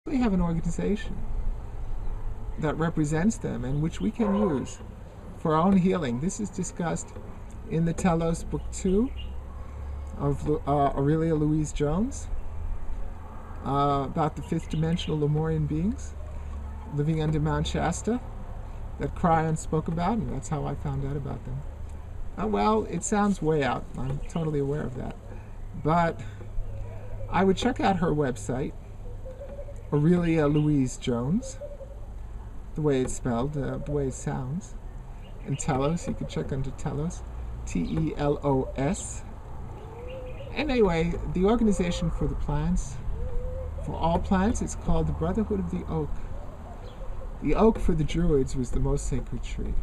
they have an organization that represents them and which we can use for our own healing. This is discussed in the Telos Book 2 of Aurelia Louise Jones, about the fifth dimensional Lemurian beings living under Mount Shasta that Cryon spoke about, and that's how I found out about them. Well, it sounds way out. I'm totally aware of that. But I would check out her website, Aurelia Louise Jones, the way it's spelled, the way it sounds. And Telos, you could check under Telos, Telos. Anyway, the organization for the plants, for all plants, it's called the Brotherhood of the Oak. The oak for the Druids was the most sacred tree.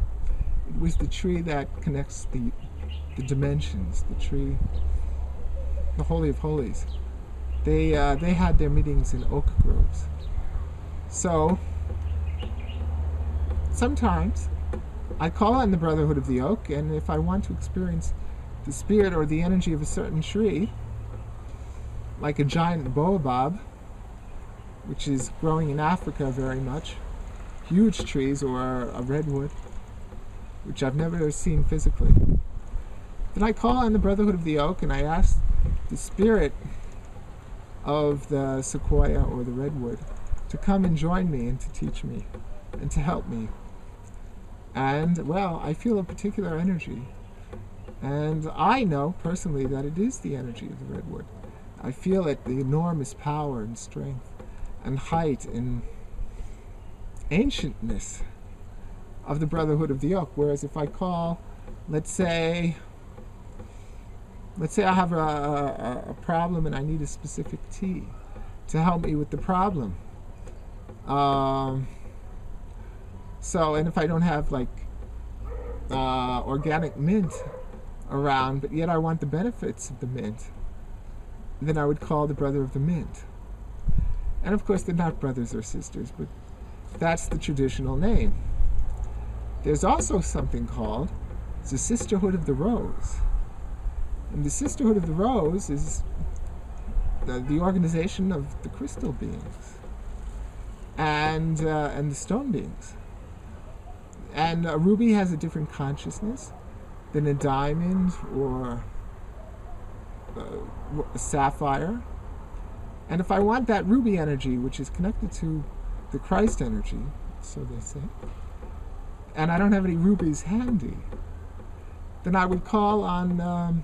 It was the tree that connects the dimensions, the tree, the Holy of Holies. They had their meetings in oak groves. So sometimes I call on the Brotherhood of the Oak, and if I want to experience the spirit or the energy of a certain tree, like a giant baobab, which is growing in Africa very much, huge trees, or a redwood, which I've never seen physically, then I call on the Brotherhood of the Oak and I ask the spirit of the sequoia or the redwood to come and join me and to teach me and to help me. And, well, I feel a particular energy. And I know personally that it is the energy of the redwood. I feel it, the enormous power and strength and height and ancientness of the Brotherhood of the Oak. Whereas if I call, let's say I have a problem and I need a specific tea to help me with the problem. And if I don't have like organic mint around, but yet I want the benefits of the mint, then I would call the Brother of the Mint. And of course they're not brothers or sisters, but that's the traditional name. There's also something called the Sisterhood of the Rose. And the Sisterhood of the Rose is the organization of the crystal beings and the stone beings. And a ruby has a different consciousness than a diamond or a sapphire. And if I want that ruby energy, which is connected to the Christ energy, so they say, and I don't have any rubies handy, then I would call on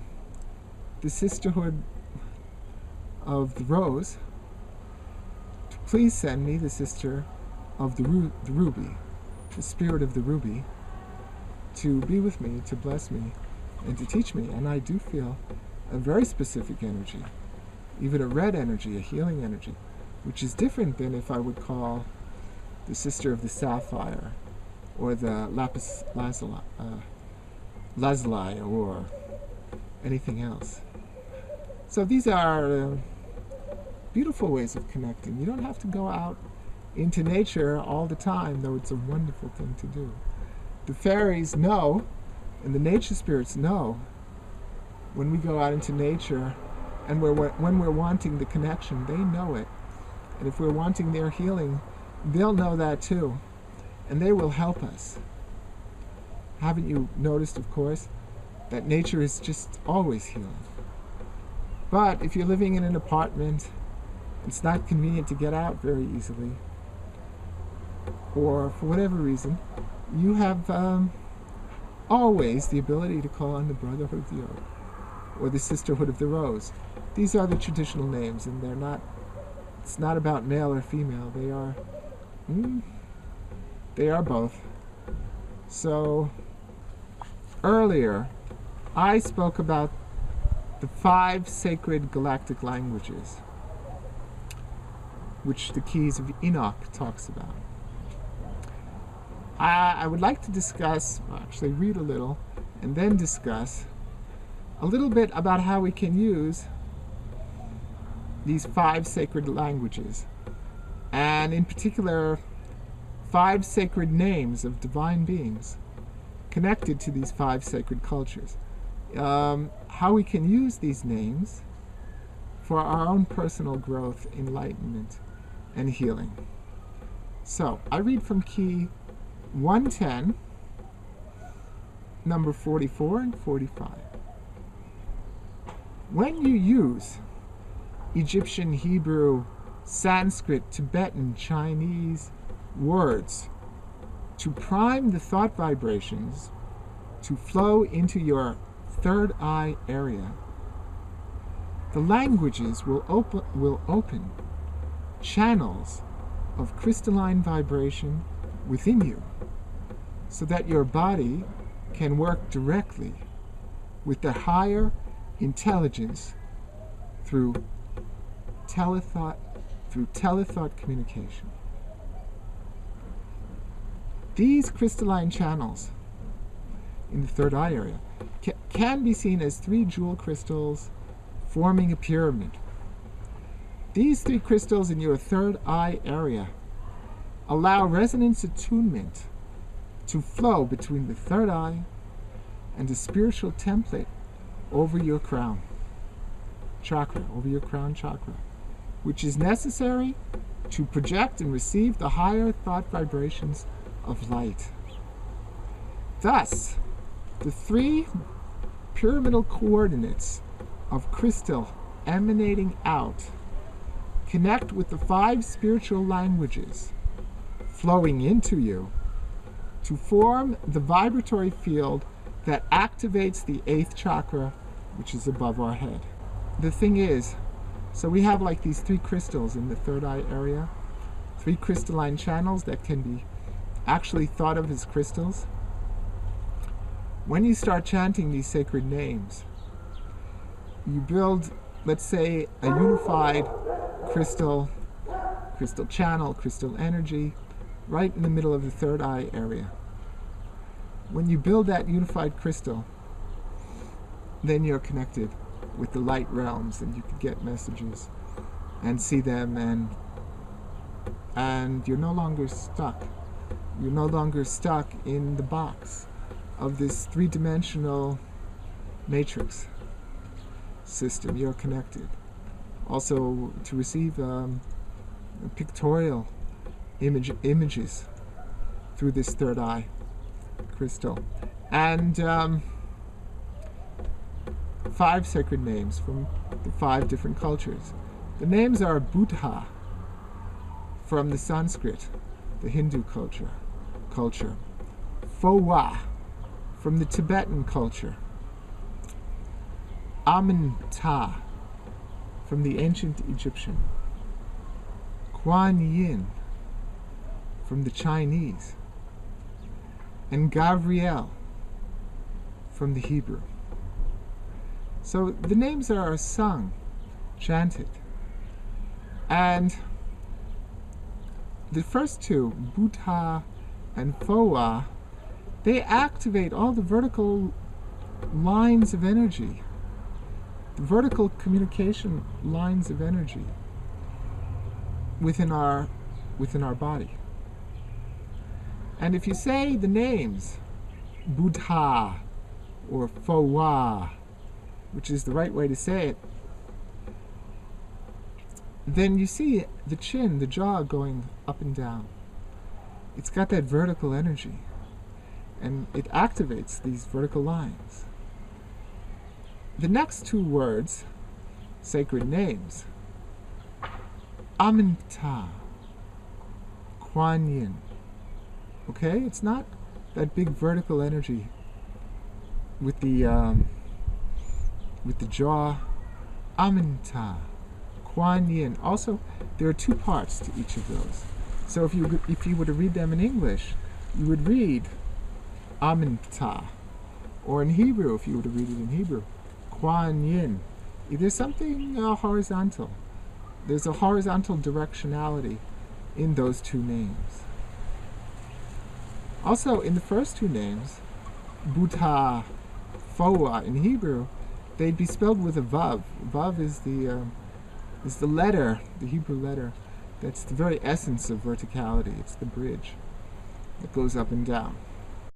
the Sisterhood of the Rose to please send me the Sister of the Ruby, the Spirit of the Ruby, to be with me, to bless me, and to teach me. And I do feel a very specific energy, even a red energy, a healing energy, which is different than if I would call the Sister of the Sapphire or the Lapis Lazuli or anything else. So these are beautiful ways of connecting. You don't have to go out into nature all the time, though it's a wonderful thing to do. The fairies know, and the nature spirits know, when we go out into nature and when we're wanting the connection, they know it. And if we're wanting their healing, they'll know that too. And they will help us. Haven't you noticed, of course, that nature is just always healing? But if you're living in an apartment, it's not convenient to get out very easily, or for whatever reason, you have always the ability to call on the Brotherhood of the Oak or the Sisterhood of the Rose. These are the traditional names, and they're not. It's not about male or female. They are both. So earlier, I spoke about the 5 sacred galactic languages, which the Keys of Enoch talks about. I would like to discuss, actually read a little, and then discuss a little bit about how we can use these 5 sacred languages, and in particular 5 sacred names of divine beings connected to these 5 sacred cultures. How we can use these names for our own personal growth, enlightenment, and healing. So I read from key 110, number 44 and 45. When you use Egyptian, Hebrew, Sanskrit, Tibetan, Chinese words to prime the thought vibrations to flow into your third eye area, the languages will open channels of crystalline vibration within you so that your body can work directly with the higher intelligence through telethought communication. These crystalline channels in the third eye area can be seen as 3 jewel crystals forming a pyramid. These 3 crystals in your third eye area allow resonance attunement to flow between the third eye and the spiritual template over your crown chakra, which is necessary to project and receive the higher thought vibrations of light. Thus, the 3 pyramidal coordinates of crystal emanating out connect with the 5 spiritual languages flowing into you to form the vibratory field that activates the 8th chakra, which is above our head. The thing is, so we have like these 3 crystals in the third eye area, 3 crystalline channels that can be actually thought of as crystals. When you start chanting these sacred names, you build, let's say, a unified crystal channel, crystal energy, right in the middle of the third eye area. When you build that unified crystal, then you're connected with the light realms, and you can get messages and see them, and you're no longer stuck. You're no longer stuck in the box of this 3-dimensional matrix system. You're connected. Also, to receive pictorial images through this third eye crystal. And 5 sacred names from the 5 different cultures. The names are Buddha from the Sanskrit, the Hindu culture. Phowa from the Tibetan culture. Amenhotep from the ancient Egyptian. Kuan Yin from the Chinese. And Gabriel from the Hebrew. So the names are sung, chanted. And the first 2, Buddha and Phowa, they activate all the vertical lines of energy, the vertical communication lines of energy within our body. And if you say the names Buddha or Phowa, which is the right way to say it, then you see the chin, the jaw going up and down. It's got that vertical energy, and it activates these vertical lines. The next 2 words, sacred names, Amenhotep, Kuan Yin. Okay, it's not that big vertical energy with the jaw. Amenhotep, Kuan Yin. Also, there are 2 parts to each of those. So if you were to read them in English, you would read Amenhotep, or in Hebrew, if you were to read it in Hebrew, Kuan Yin. There's something horizontal. There's a horizontal directionality in those 2 names. Also, in the first 2 names, Buddha, Phowa in Hebrew, they'd be spelled with a vav. Vav is the letter, the Hebrew letter, that's the very essence of verticality. It's the bridge that goes up and down.